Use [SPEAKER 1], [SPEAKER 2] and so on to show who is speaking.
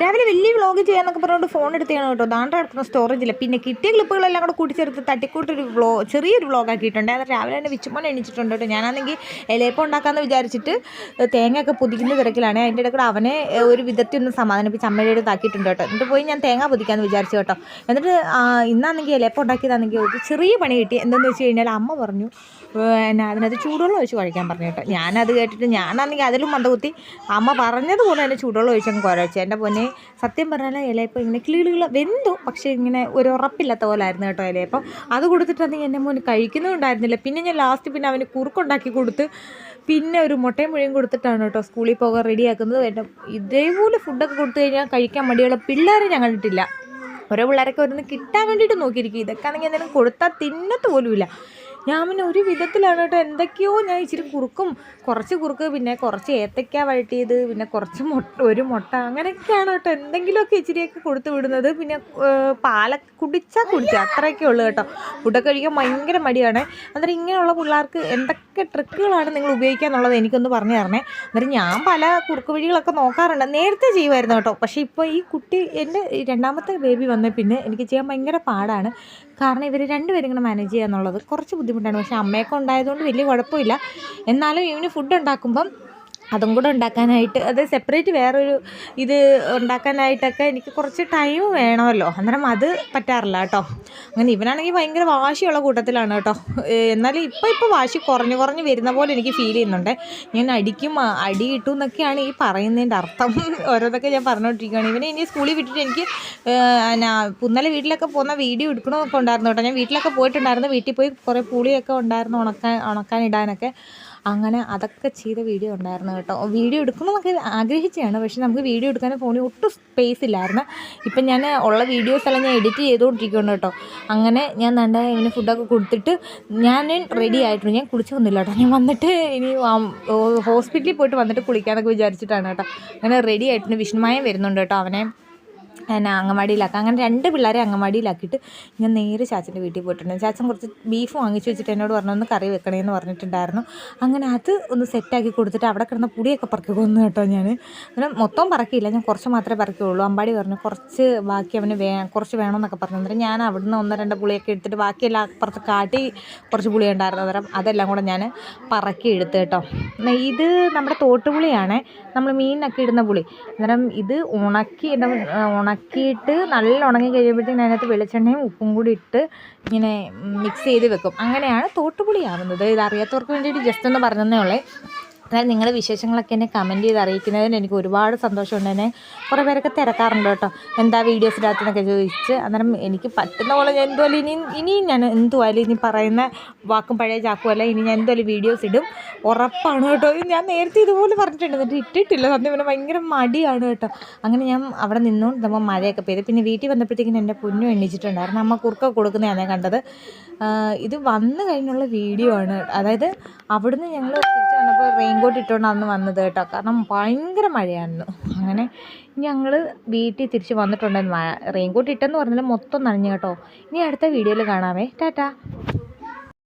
[SPEAKER 1] രാവിലെ വലിയ വ്ളോഗ് ചെയ്യാന്നൊക്കെ പറഞ്ഞുകൊണ്ട് ഫോൺ എടുത്താണ് കേട്ടോ. ദാണ്ട കിടക്കുന്ന സ്റ്റോറേജില്ല. പിന്നെ കിട്ടിയ ക്ലിപ്പുകളെല്ലാം കൂടെ കൂട്ടിച്ചേർത്ത് തട്ടിക്കൂട്ടൊരു ചെറിയൊരു വ്ളോഗാക്കിയിട്ടുണ്ട്. അത് രാവിലെ തന്നെ വിച്ചുമോൻ എണീച്ചിട്ടുണ്ട് കേട്ടോ. ഞാനാണെങ്കിൽ ഇലയപ്പം ഉണ്ടാക്കാമെന്ന് വിചാരിച്ചിട്ട് തേങ്ങയൊക്കെ പൊതിക്കുന്ന തിരക്കിലാണ്. അതിൻ്റെ ഇടയ്ക്ക് അവനെ ഒരു വിധത്തിൽ ഒന്ന് സമാധാനിപ്പിച്ച് അമ്മയുടെ അടുത്താക്കിയിട്ടുണ്ട് കേട്ടോ. എന്നിട്ട് പോയി ഞാൻ തേങ്ങ പൊതിക്കാമെന്ന് വിചാരിച്ചു കേട്ടോ. എന്നിട്ട് ഇന്നാണെങ്കിൽ ഇലയപ്പം ഉണ്ടാക്കിയതാണെങ്കിൽ ഒരു ചെറിയ പണി കിട്ടി. എന്താണെന്ന് വെച്ച് കഴിഞ്ഞാൽ അമ്മ പറഞ്ഞു അതിനകത്ത് ചൂടുവെള്ളം ഒഴിച്ച് കുഴയ്ക്കാൻ പറഞ്ഞു കേട്ടോ. ഞാനത് കേട്ടിട്ട് ഞാനാണെങ്കിൽ അതിലും മന്ദകുത്തി അമ്മ പറഞ്ഞതുപോലെ തന്നെ ചൂടുവെള്ളം ഒഴിച്ചങ്ങ് കുഴച്ചു. എൻ്റെ പൊന്നെ സത്യം പറഞ്ഞാൽ ഇലയപ്പം ഇങ്ങനെ കിളികൾ വെന്തു, പക്ഷേ ഇങ്ങനെ ഒരു ഉറപ്പില്ലാത്ത പോലെ ആയിരുന്നു കേട്ടോ ഇലയപ്പം. അത് കൊടുത്തിട്ടാണെങ്കിൽ എൻ്റെ മോന് കഴിക്കുന്നുണ്ടായിരുന്നില്ല. പിന്നെ ഞാൻ ലാസ്റ്റ് പിന്നെ അവന് കുറുക്കുണ്ടാക്കി കൊടുത്ത് പിന്നെ ഒരു മുട്ടയും മുഴയും കൊടുത്തിട്ടാണ് കേട്ടോ സ്കൂളിൽ പോകാൻ റെഡിയാക്കുന്നത്. എൻ്റെ ഇതേപോലെ ഫുഡൊക്കെ കൊടുത്തു കഴിഞ്ഞാൽ കഴിക്കാൻ മടിയുള്ള പിള്ളേരെ ഞാൻ കണ്ടിട്ടില്ല. ഓരോ പിള്ളേരൊക്കെ ഓരോന്ന് കിട്ടാൻ വേണ്ടിയിട്ട് നോക്കിയിരിക്കും. ഇതൊക്കെ ആണെങ്കിൽ എന്തെങ്കിലും കൊടുത്താൽ തിന്നത്ത് പോലുമില്ല. ഞാൻ പിന്നെ ഒരു വിധത്തിലാണ് കേട്ടോ എന്തൊക്കെയോ ഞാൻ ഇച്ചിരി കുറച്ച് കുറുക്ക്, പിന്നെ കുറച്ച് ഏത്തയ്ക്ക വഴട്ടിയത്, പിന്നെ കുറച്ച് ഒരു മുട്ട, അങ്ങനെയൊക്കെയാണ് കേട്ടോ എന്തെങ്കിലുമൊക്കെ ഇച്ചിരിയൊക്കെ കൊടുത്തു വിടുന്നത്. പിന്നെ കുടിച്ചാൽ അത്രയൊക്കെ ഉള്ളൂ കേട്ടോ. ഫുഡൊക്കെ കഴിക്കാൻ ഭയങ്കര മടിയാണ്. അന്നേരം ഇങ്ങനെയുള്ള പിള്ളേർക്ക് എന്തൊക്കെ ട്രിക്കുകളാണ് നിങ്ങൾ ഉപയോഗിക്കുക എന്നുള്ളത് എനിക്കൊന്ന് പറഞ്ഞു തരണേ. അന്നേരം ഞാൻ പല കുറുക്ക് വഴികളൊക്കെ നോക്കാറുണ്ട്. നേരത്തെ ചെയ്യുമായിരുന്നു കേട്ടോ. പക്ഷേ ഇപ്പോൾ ഈ കുട്ടി എൻ്റെ രണ്ടാമത്തെ ബേബി വന്ന പിന്നെ എനിക്ക് ചെയ്യാൻ ഭയങ്കര പാടാണ്. കാരണം ഇവർ രണ്ടുപേരും ഇങ്ങനെ മാനേജ് ചെയ്യുക എന്നുള്ളത് കുറച്ച് ബുദ്ധിമുട്ടാണ്. പക്ഷേ അമ്മയൊക്കെ ഉണ്ടായതുകൊണ്ട് വലിയ കുഴപ്പമില്ല. എന്നാലും ഇവന് ഫുഡ് ഉണ്ടാക്കുമ്പം അതും കൂടെ ഉണ്ടാക്കാനായിട്ട്, അത് സെപ്പറേറ്റ് വേറൊരു ഇത് ഉണ്ടാക്കാനായിട്ടൊക്കെ എനിക്ക് കുറച്ച് ടൈം വേണമല്ലോ. അന്നേരം അത് പറ്റാറില്ല കേട്ടോ. അങ്ങനെ ഇവനാണെങ്കിൽ ഭയങ്കര വാശിയുള്ള കൂട്ടത്തിലാണ് കേട്ടോ. എന്നാലും ഇപ്പോൾ വാശി കുറഞ്ഞ് വരുന്ന പോലെ എനിക്ക് ഫീൽ ചെയ്യുന്നുണ്ട്. ഞാൻ അടി കിട്ടും എന്നൊക്കെയാണ് ഈ പറയുന്നതിൻ്റെ അർത്ഥം. ഓരോന്നൊക്കെ ഞാൻ പറഞ്ഞുകൊണ്ടിരിക്കുകയാണ്. ഇവനെ ഇനി സ്കൂളിൽ വിട്ടിട്ട് എനിക്ക് ഇന്നലെ വീട്ടിലൊക്കെ പോകുന്ന വീഡിയോ എടുക്കണമെന്നൊക്കെ ഉണ്ടായിരുന്നു കേട്ടോ. ഞാൻ വീട്ടിലൊക്കെ പോയിട്ടുണ്ടായിരുന്നു. വീട്ടിൽ പോയി കുറേ പുളിയൊക്കെ ഉണ്ടായിരുന്നു ഉണക്കാനിടാനൊക്കെ. അങ്ങനെ അതൊക്കെ ചെയ്ത വീഡിയോ ഉണ്ടായിരുന്നു കേട്ടോ. വീഡിയോ എടുക്കണമെന്നൊക്കെ ആഗ്രഹിച്ചതാണ്. പക്ഷേ നമുക്ക് വീഡിയോ എടുക്കാൻ ഫോണിൽ ഒട്ടും സ്പേസ് ഇല്ലായിരുന്നു. ഇപ്പം ഞാൻ ഉള്ള വീഡിയോസെല്ലാം ഞാൻ എഡിറ്റ് ചെയ്തുകൊണ്ടിരിക്കുകയാണ് കേട്ടോ. അങ്ങനെ ഞാൻ ഇവന് ഫുഡൊക്കെ കൊടുത്തിട്ട് ഞാൻ റെഡി ആയിട്ടുണ്ട്. ഞാൻ കുളിച്ചൊന്നുമില്ല കേട്ടോ. ഞാൻ വന്നിട്ട് ഇനി ഹോസ്പിറ്റലിൽ പോയിട്ട് വന്നിട്ട് കുളിക്കാമെന്നൊക്കെ വിചാരിച്ചിട്ടാണ് കേട്ടോ. അങ്ങനെ റെഡി ആയിട്ടുണ്ട്. വിഷ്ണുമായം വരുന്നുണ്ട് കേട്ടോ. അവനെ അങ്കമാടിയിലാക്കാം. അങ്ങനെ 2 പിള്ളേരെ അങ്കമാടിയിലാക്കിയിട്ട് ഞാൻ നേരെ ചാച്ചൻ്റെ വീട്ടിൽ പോയിട്ടുണ്ട്. ചാച്ചൻ കുറച്ച് ബീഫ് വാങ്ങിച്ച് വെച്ചിട്ട് എന്നോട് പറഞ്ഞു ഒന്ന് കറി വെക്കണമെന്ന് പറഞ്ഞിട്ടുണ്ടായിരുന്നു. അങ്ങനെ അത് ഒന്ന് സെറ്റാക്കി കൊടുത്തിട്ട് അവിടെ കിടന്ന പുളിയൊക്കെ പറക്കി കൊന്നു കേട്ടോ. ഞാൻ അങ്ങനെ മൊത്തം പറക്കിയില്ല, ഞാൻ കുറച്ച് മാത്രമേ പറക്കുകയുള്ളൂ. അമ്പാടി പറഞ്ഞു കുറച്ച് ബാക്കി അവന് കുറച്ച് വേണമെന്നൊക്കെ പറഞ്ഞു. അന്നേരം ഞാൻ അവിടുന്ന് 1-2 പുളിയൊക്കെ എടുത്തിട്ട് ബാക്കിയെല്ലാം അപ്പുറത്ത് കാട്ടി കുറച്ച് പുളി ഉണ്ടായിരുന്നു. അന്നേരം അതെല്ലാം കൂടെ ഞാൻ പറക്കി എടുത്ത് കേട്ടോ. ഇത് നമ്മുടെ തോട്ടുപുളിയാണ്, നമ്മൾ മീനിനൊക്കെ ഇടുന്ന പുളി. അന്നേരം ഇത് ഉണക്കിയിട്ട് നല്ല ഉണങ്ങി കഴിയുമ്പോഴത്തേക്കും അതിനകത്ത് വെളിച്ചെണ്ണയും ഉപ്പും കൂടി ഇട്ട് ഇങ്ങനെ മിക്സ് ചെയ്ത് വെക്കും. അങ്ങനെയാണ് തോട്ടുപുളി ആവുന്നത്. ഇത് അറിയാത്തവർക്ക് വേണ്ടിയിട്ട് ജസ്റ്റ് ഒന്ന് പറഞ്ഞതേ ഉള്ളേ. അതായത് നിങ്ങളുടെ വിശേഷങ്ങളൊക്കെ എന്നെ കമൻറ്റ് ചെയ്ത് അറിയിക്കുന്നതിന് എനിക്ക് ഒരുപാട് സന്തോഷമുണ്ട്. എന്നെ കുറേ പേരൊക്കെ തിരക്കാറുണ്ട് കേട്ടോ, എന്താ വീഡിയോസ് ഇടാത്തെന്നൊക്കെ ചോദിച്ച്. അന്നേരം എനിക്ക് പറ്റുന്ന പോലെ ഞാൻ എന്തുമായാലും ഇനിയും ഞാൻ എന്തുമായാലും ഇനി പറയുന്ന വാക്കും പഴയ ചാക്കുമല്ല, ഇനി ഞാൻ എന്തുമായാലും വീഡിയോസ് ഇടും, ഉറപ്പാണ് കേട്ടോ. ഞാൻ നേരത്തെ ഇതുപോലെ പറഞ്ഞിട്ടുണ്ട്, എന്നിട്ട് ഇട്ടിട്ടില്ല. സത്യം പറഞ്ഞാൽ ഭയങ്കര മടിയാണ് കേട്ടോ. അങ്ങനെ ഞാൻ അവിടെ നിന്നുകൊണ്ട് നമ്മൾ മഴയൊക്കെ പെയ്ത് പിന്നെ വീട്ടിൽ വന്നപ്പോഴത്തേക്കിനും എൻ്റെ പൊന്നു എണ്ണിച്ചിട്ടുണ്ടായിരുന്നു. അമ്മ കുറുക്കൊക്കെ കൊടുക്കുന്നതാണ് കണ്ടത്. ഇത് വന്നു കഴിഞ്ഞുള്ള വീഡിയോ ആണ്. അതായത് അവിടുന്ന് ഞങ്ങൾ തിരിച്ച് വന്നപ്പോൾ റെയിൻകോട്ട് ഇട്ടുകൊണ്ടാണ് വന്നത് കേട്ടോ. കാരണം ഭയങ്കര മഴയായിരുന്നു. അങ്ങനെ ഞങ്ങൾ വീട്ടിൽ തിരിച്ച് വന്നിട്ടുണ്ടായിരുന്നു. റെയിൻകോട്ട് ഇട്ടെന്ന് പറഞ്ഞാൽ മൊത്തം നനഞ്ഞു കേട്ടോ. ഇനി അടുത്ത വീഡിയോയിൽ കാണാമേ. ടാറ്റാ.